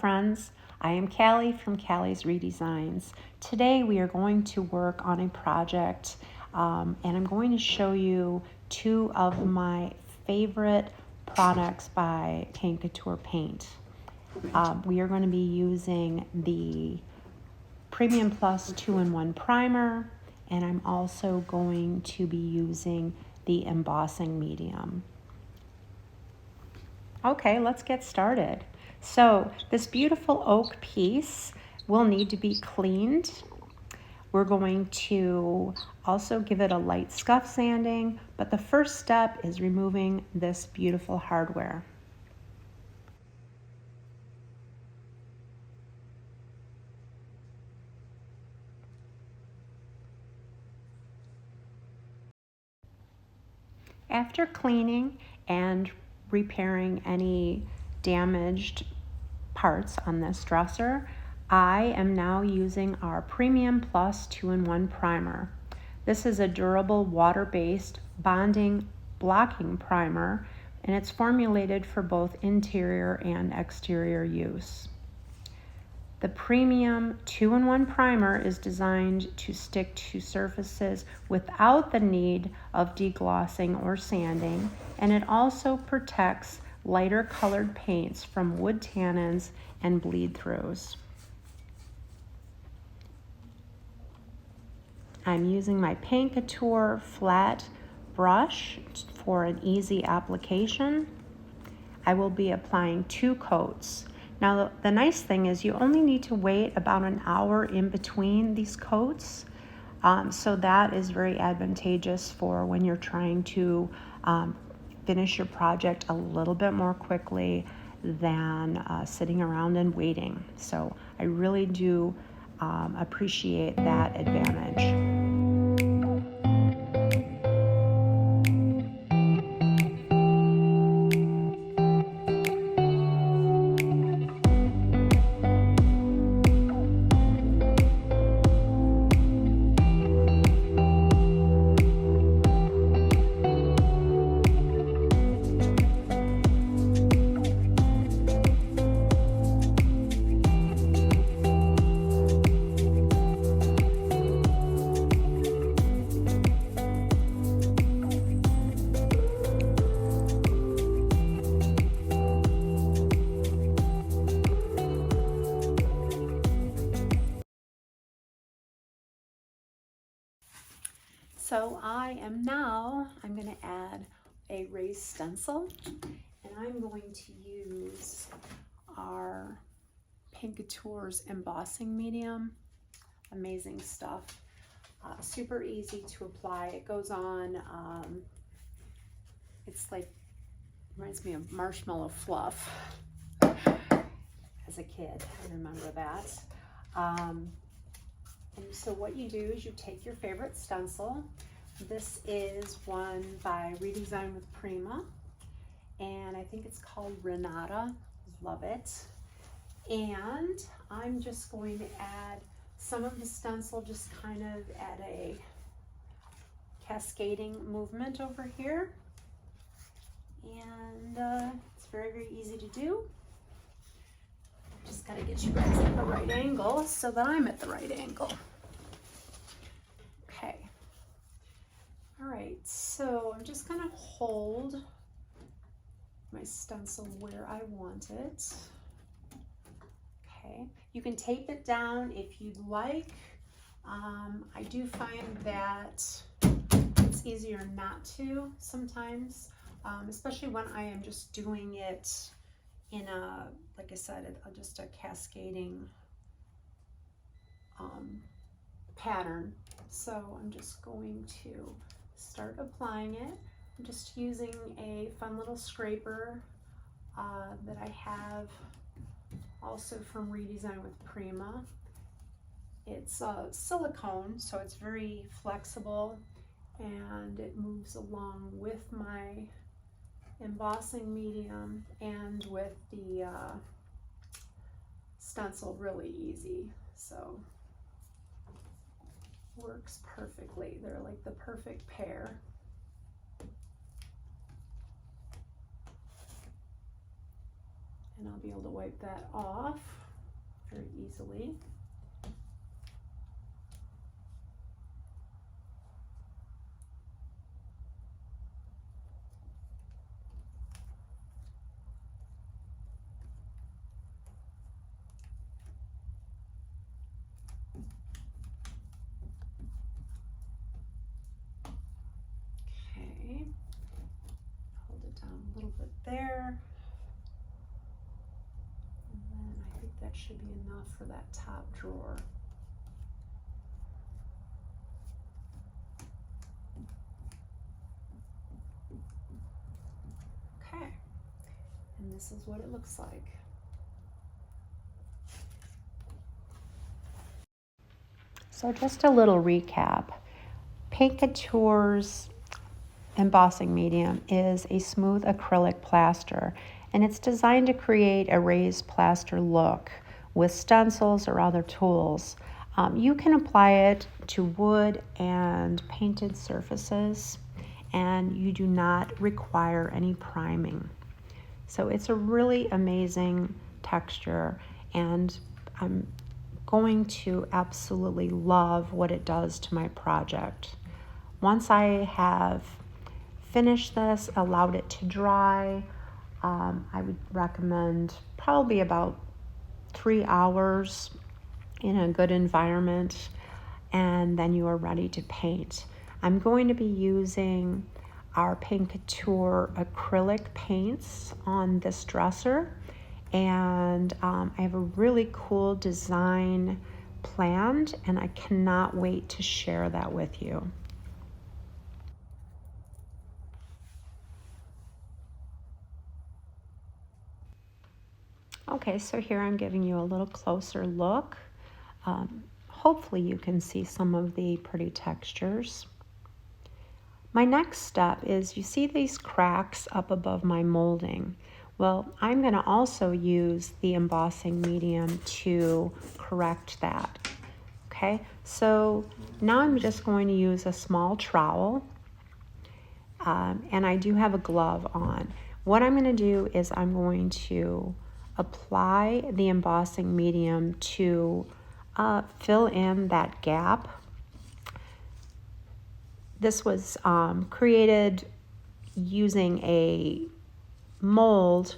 friends, I am Calle from Calle's Redesigns. Today we are going to work on a project and I'm going to show you two of my favorite products by Couture Paint. We are going to be using the Premium Plus 2-in-1 primer, and I'm also going to be using the Embossing Medium. Okay, let's get started. So this beautiful oak piece will need to be cleaned. We're going to also give it a light scuff sanding, but the first step is removing this beautiful hardware. After cleaning and repairing any damaged parts on this dresser, I am now using our Premium Plus 2-in-1 primer. This is a durable water-based bonding blocking primer, and it's formulated for both interior and exterior use. The Premium 2-in-1 primer is designed to stick to surfaces without the need of deglossing or sanding, and it also protects lighter colored paints from wood tannins and bleed throughs. I'm using my Couture flat brush for an easy application. I will be applying 2 coats. Now the nice thing is you only need to wait about an hour in between these coats, so that is very advantageous for when you're trying to finish your project a little bit more quickly than sitting around and waiting. So I really do appreciate that advantage. So I'm going to add a raised stencil, and I'm going to use our Couture's Embossing Medium. Amazing stuff. Super easy to apply. It goes on, it's like, reminds me of marshmallow fluff. As a kid, I remember that. And so what you do is you take your favorite stencil. This is one by Redesign with Prima, and I think it's called Renata. Love it. And I'm just going to add some of the stencil just kind of at a cascading movement over here. And it's very, very easy to do. Just gotta get you guys at the right angle so that I'm at the right angle. Okay. All right, so I'm just gonna hold my stencil where I want it. Okay, you can tape it down if you'd like. I do find that it's easier not to sometimes, especially when I am just doing it in a, like I said, just a cascading pattern. So I'm just going to start applying it. I'm just using a fun little scraper that I have also from Redesign with Prima. It's silicone, so it's very flexible, and it moves along with my embossing medium and with the stencil really easy. So works perfectly. They're like the perfect pair. and I'll be able to wipe that off very easily. Okay, hold it down a little bit there. And then I think that should be enough for that top drawer. Okay, and this is what it looks like. So just a little recap. Couture's embossing medium is a smooth acrylic plaster, and it's designed to create a raised plaster look with stencils or other tools. You can apply it to wood and painted surfaces, and you do not require any priming. So it's a really amazing texture, and I'm going to absolutely love what it does to my project. Once I have finished this, allowed it to dry, I would recommend probably about 3 hours in a good environment, and then you are ready to paint. I'm going to be using our Couture acrylic paints on this dresser, and I have a really cool design planned, and I cannot wait to share that with you. Okay, so here I'm giving you a little closer look. Hopefully you can see some of the pretty textures. My next step is, you see these cracks up above my molding? Well, I'm going to also use the embossing medium to correct that. Okay, so now I'm just going to use a small trowel, and I do have a glove on. What I'm going to do is I'm going to apply the embossing medium to fill in that gap. This was created using a mold,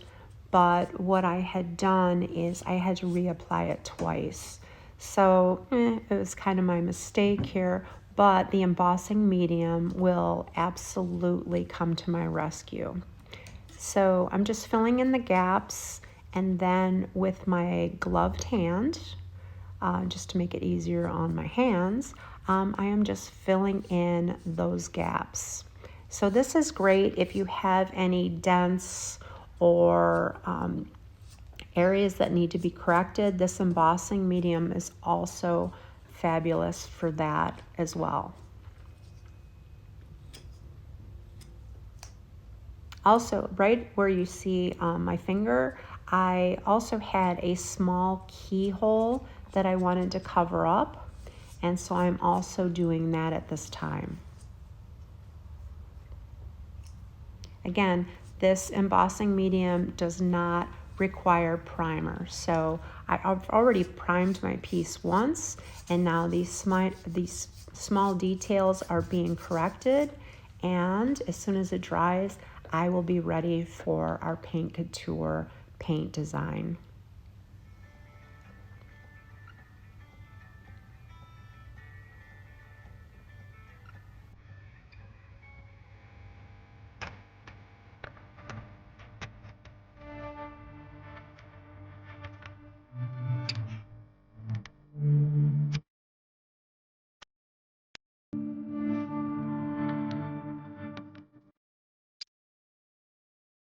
but what I had done is I had to reapply it twice. So it was kind of my mistake here, but the embossing medium will absolutely come to my rescue. So I'm just filling in the gaps, and then with my gloved hand, just to make it easier on my hands, I am just filling in those gaps. So this is great if you have any dents or areas that need to be corrected. This embossing medium is also fabulous for that as well. Also, right where you see my finger, I also had a small keyhole that I wanted to cover up, and so I'm also doing that at this time. Again, this embossing medium does not require primer, so I've already primed my piece once, and now these small details are being corrected, and as soon as it dries, I will be ready for our Couture paint design.